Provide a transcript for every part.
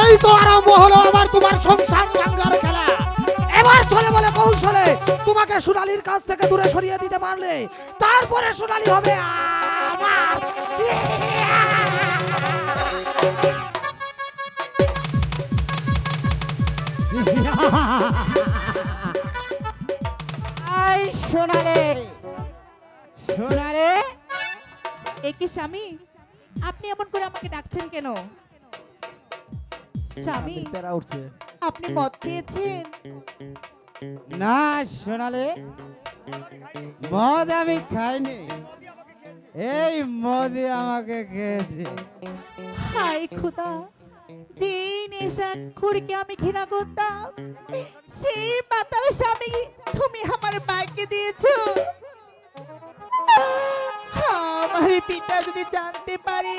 এই তো আরম্ভ হলো আমার তোমার সংসার ভাঙার খেলা। এবার চলে বলে কৌশলে তোমাকে সোনালীর কাছ থেকে দূরে সরিয়ে দিতে পারলে তারপরে সোনালী হবে আমার। আই সোনালে, সোনালে, এ কি স্বামী, আপনি এমন করে আমাকে ডাকছেন কেন? স্বামী, তেরা উঠছে আপনি মদ খেয়েছেন? না সোনালে, মদ আমি খাইনি, এই মদই আমাকে খেয়েছে। হায় খোদা, যে নেশা খুরকে আমি ঘৃণা করতাম সেই মাতাল স্বামী তুমি আমার বাইকে দিয়েছো। আমার পিতা যদি জানতে পারে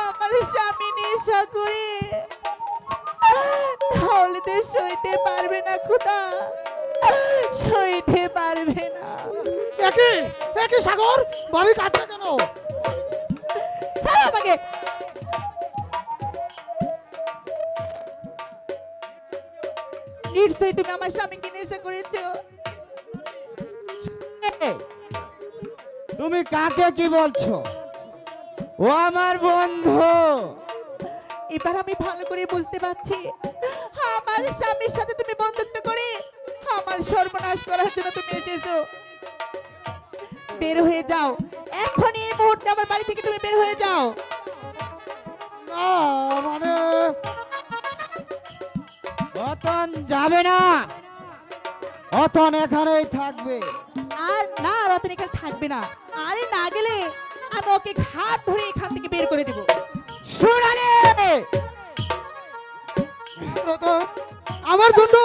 আমার স্বামী নেশা করে, তাহলে তো সইতে পারবে না খোদা, সইতে পারবে না। একই একই সাগর, ভাবি কাছে কেন? ছাড়ো আমাকে। নিশ্চয়ই তুমি আমার স্বামীকে নেশা করেছো। তুমি কাকে কি বলছো? ও আমার বন্ধু। এবার আমি ভালো করে বুঝতে পারছি আমার স্বামীর সাথে তুমি বন্ধুত্ব করে আমার সর্বনাশ করার জন্য তুমি এসেছো। বের হয়ে যাও এখনই, এই মুহূর্তে আমার বাড়ি থেকে তুমি বের হয়ে যাও। না মানে অতন যাবে না, অতন এখানেই থাকবে। আর না, রতন এখানে থাকবে না। আরে না গেলে আমি ওকে ঘাট ধরে এখান থেকে বের করে দিব। সোনালে, রতন আমার জন্য